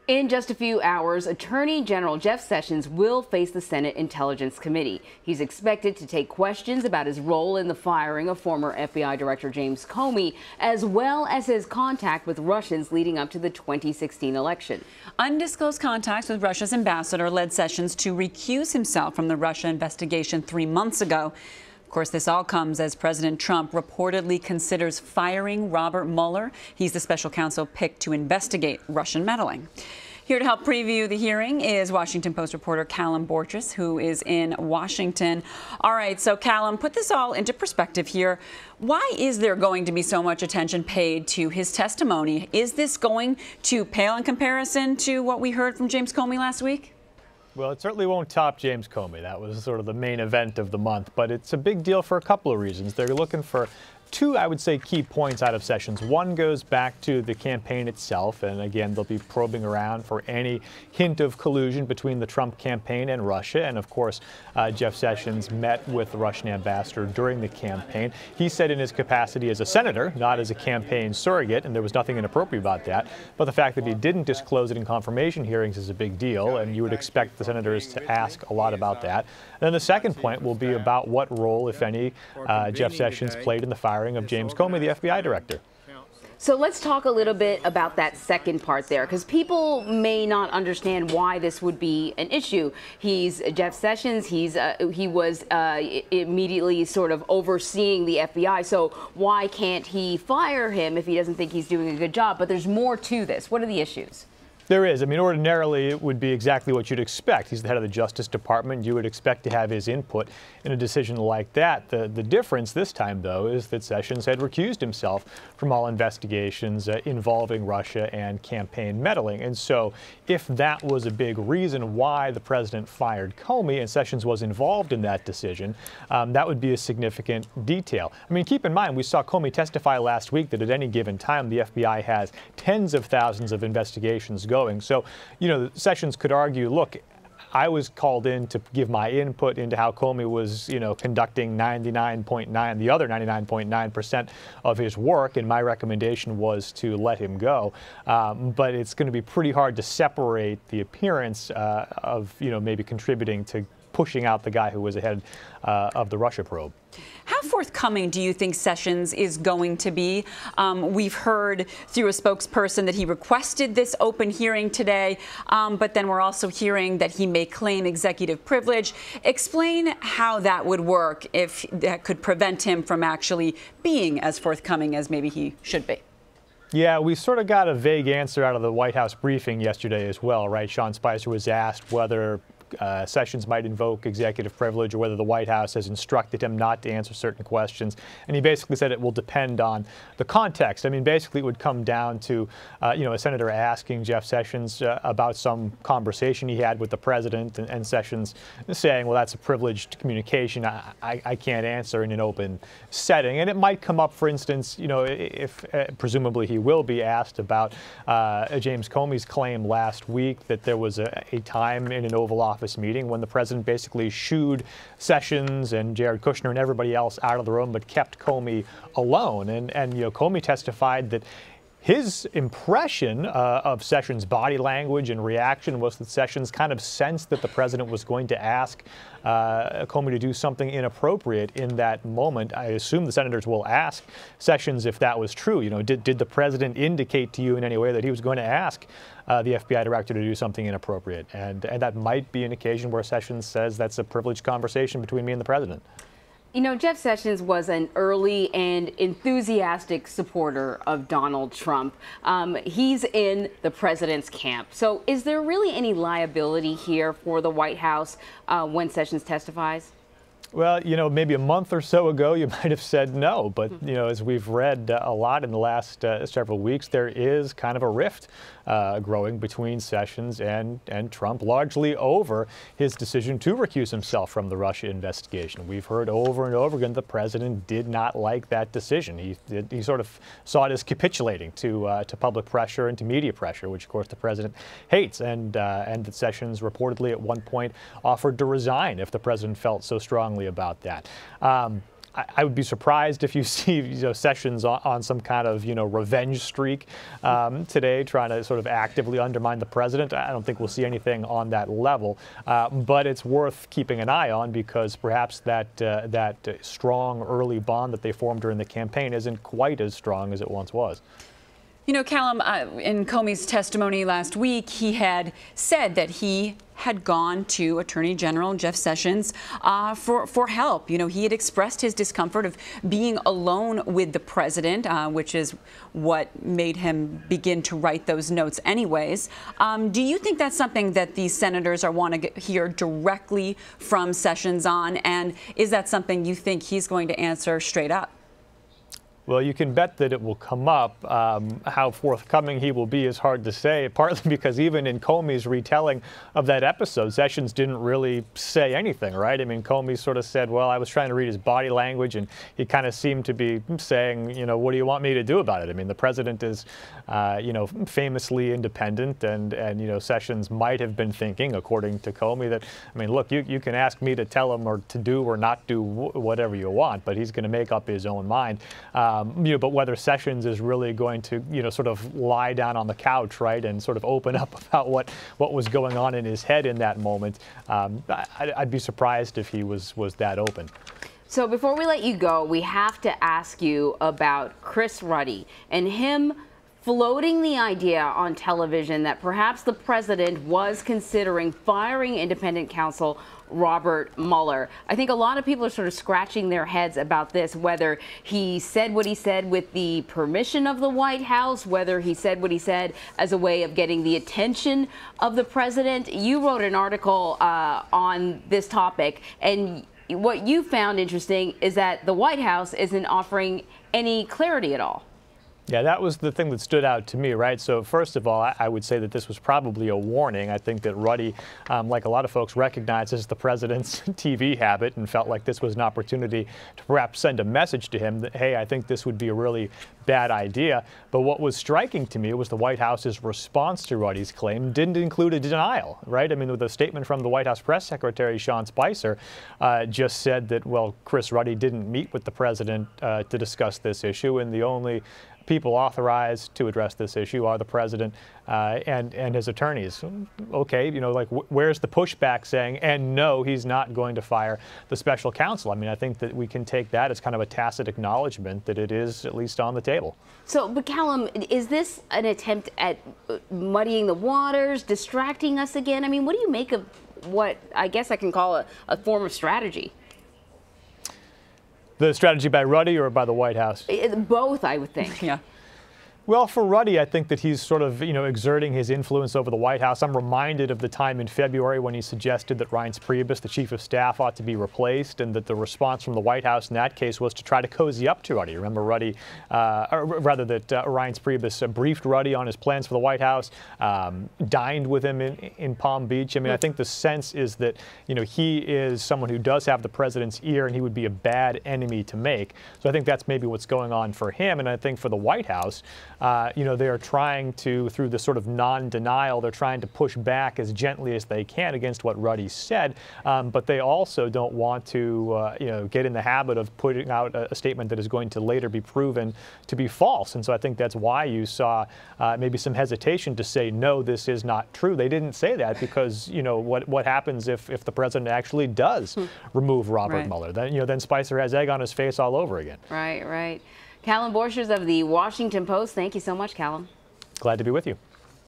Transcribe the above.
In just a few hours, Attorney General Jeff Sessions will face the Senate Intelligence Committee. He's expected to take questions about his role in the firing of former FBI Director James Comey, as well as his contact with Russians leading up to the 2016 election. Undisclosed contacts with Russia's ambassador led Sessions to recuse himself from the Russia investigation 3 months ago. Of course, this all comes as President Trump reportedly considers firing Robert Mueller. He's the special counsel picked to investigate Russian meddling. Here to help preview the hearing is Washington Post reporter Callum Borchers, who is in Washington. All right, so Callum, put this all into perspective here. Why is there going to be so much attention paid to his testimony? Is this going to pale in comparison to what we heard from James Comey last week? Well, it certainly won't top James Comey. That was sort of the main event of the month, but it's a big deal for a couple of reasons. They're looking for two, I would say, key points out of Sessions. One goes back to the campaign itself, and again, they'll be probing around for any hint of collusion between the Trump campaign and Russia. And of course, Jeff Sessions met with the Russian ambassador during the campaign. He said in his capacity as a senator, not as a campaign surrogate, and there was nothing inappropriate about that, but the fact that he didn't disclose it in confirmation hearings is a big deal, and you would expect the senators to ask a lot about that. And then the second point will be about what role, if any, Jeff Sessions played in the firing of James Comey, the FBI director. So let's talk a little bit about that second part there, because people may not understand why this would be an issue. He's Jeff Sessions. He was immediately sort of overseeing the FBI. So why can't he fire him if he doesn't think he's doing a good job? But there's more to this. What are the issues? There is. I mean, ordinarily, it would be exactly what you'd expect. He's the head of the Justice Department. You would expect to have his input in a decision like that. The difference this time, though, is that Sessions had recused himself from all investigations involving Russia and campaign meddling. And so if that was a big reason why the president fired Comey and Sessions was involved in that decision, that would be a significant detail. I mean, keep in mind, we saw Comey testify last week that at any given time, the FBI has tens of thousands of investigations going. So, you know, Sessions could argue, look, I was called in to give my input into how Comey was, you know, conducting the other 99.9% of his work, and my recommendation was to let him go. But it's going to be pretty hard to separate the appearance of, you know, maybe contributing to pushing out the guy who was ahead of the Russia probe. How forthcoming do you think Sessions is going to be? We've heard through a spokesperson that he requested this open hearing today, but then we're also hearing that he may claim executive privilege. Explain how that would work, if that could prevent him from actually being as forthcoming as maybe he should be. Yeah, we sort of got a vague answer out of the White House briefing yesterday as well, right? Sean Spicer was asked whether Sessions might invoke executive privilege or whether the White House has instructed him not to answer certain questions. And he basically said it will depend on the context. I mean, basically it would come down to, you know, a senator asking Jeff Sessions about some conversation he had with the president, and Sessions saying, well, that's a privileged communication. I can't answer in an open setting. And it might come up, for instance, you know, if presumably he will be asked about James Comey's claim last week that there was a time in an Oval Office meeting when the president basically shooed Sessions and Jared Kushner and everybody else out of the room, but kept Comey alone. And you know, Comey testified that his impression of Sessions' body language and reaction was that Sessions kind of sensed that the president was going to ask Comey to do something inappropriate in that moment. I assume the senators will ask Sessions if that was true. You know, did the president indicate to you in any way that he was going to ask the FBI director to do something inappropriate? And that might be an occasion where Sessions says that's a privileged conversation between me and the president. You know, Jeff Sessions was an early and enthusiastic supporter of Donald Trump. He's in the president's camp. So is there really any liability here for the White House when Sessions testifies? Well, you know, maybe a month or so ago, you might have said no. But, you know, as we've read a lot in the last several weeks, there is kind of a rift growing between Sessions and Trump, largely over his decision to recuse himself from the Russia investigation. We've heard over and over again the president did not like that decision. He sort of saw it as capitulating to public pressure and to media pressure, which, of course, the president hates. And that Sessions reportedly at one point offered to resign if the president felt so strongly about that. I would be surprised if you see Sessions on some kind of revenge streak today, trying to sort of actively undermine the president. I don't think we'll see anything on that level, but it's worth keeping an eye on because perhaps that strong early bond that they formed during the campaign isn't quite as strong as it once was. Callum, in Comey's testimony last week, he had said that he had gone to Attorney General Jeff Sessions for help. He had expressed his discomfort of being alone with the president, which is what made him begin to write those notes anyways. Do you think that's something that these senators want to hear directly from Sessions on? And is that something you think he's going to answer straight up? Well, you can bet that it will come up. How forthcoming he will be is hard to say, partly because even in Comey's retelling of that episode, Sessions didn't really say anything, right? I mean, Comey sort of said, well, I was trying to read his body language, and he kind of seemed to be saying, what do you want me to do about it? I mean, the president is, famously independent, and Sessions might have been thinking, according to Comey, that, I mean, look, you can ask me to tell him or to do or not do whatever you want, but he's going to make up his own mind. But whether Sessions is really going to, sort of lie down on the couch, right, and sort of open up about what was going on in his head in that moment, I'd be surprised if he was that open. So before we let you go, we have to ask you about Chris Ruddy and him floating the idea on television that perhaps the president was considering firing independent counsel Robert Mueller. I think a lot of people are sort of scratching their heads about this, whether he said what he said with the permission of the White House, whether he said what he said as a way of getting the attention of the president. You wrote an article on this topic, and what you found interesting is that the White House isn't offering any clarity at all. Yeah, that was the thing that stood out to me, right? So first of all, I would say that this was probably a warning. I think that Ruddy, like a lot of folks, recognizes the president's TV habit and felt like this was an opportunity to perhaps send a message to him that, hey, I think this would be a really bad idea. But what was striking to me was the White House's response to Ruddy's claim didn't include a denial, right? I mean, with a statement from the White House press secretary, Sean Spicer, just said that, well, Chris Ruddy didn't meet with the president to discuss this issue, and the only people authorized to address this issue are the president and his attorneys. Okay, where's the pushback saying, and no, he's not going to fire the special counsel? I mean, I think that we can take that as kind of a tacit acknowledgement that it is at least on the table. So, but Callum, is this an attempt at muddying the waters, distracting us again? I mean, what do you make of what I guess I can call a form of strategy? The strategy by Ruddy or by the White House? Both, I would think. Yeah. Well, for Ruddy, I think that he's sort of, exerting his influence over the White House. I'm reminded of the time in February when he suggested that Reince Priebus, the chief of staff, ought to be replaced, and that the response from the White House in that case was to try to cozy up to Ruddy. Remember Ruddy, or rather that Reince Priebus briefed Ruddy on his plans for the White House, dined with him in Palm Beach. I mean, I think the sense is that, he is someone who does have the president's ear, and he would be a bad enemy to make. So I think that's maybe what's going on for him. And I think for the White House, they are trying to, through this sort of non-denial, they're trying to push back as gently as they can against what Ruddy said, but they also don't want to, get in the habit of putting out a statement that is going to later be proven to be false. And so I think that's why you saw maybe some hesitation to say, no, this is not true. They didn't say that because, what happens if the president actually does remove Robert Mueller? Then, then Spicer has egg on his face all over again. Right, right. Callum Borchers of the Washington Post. Thank you so much, Callum. Glad to be with you.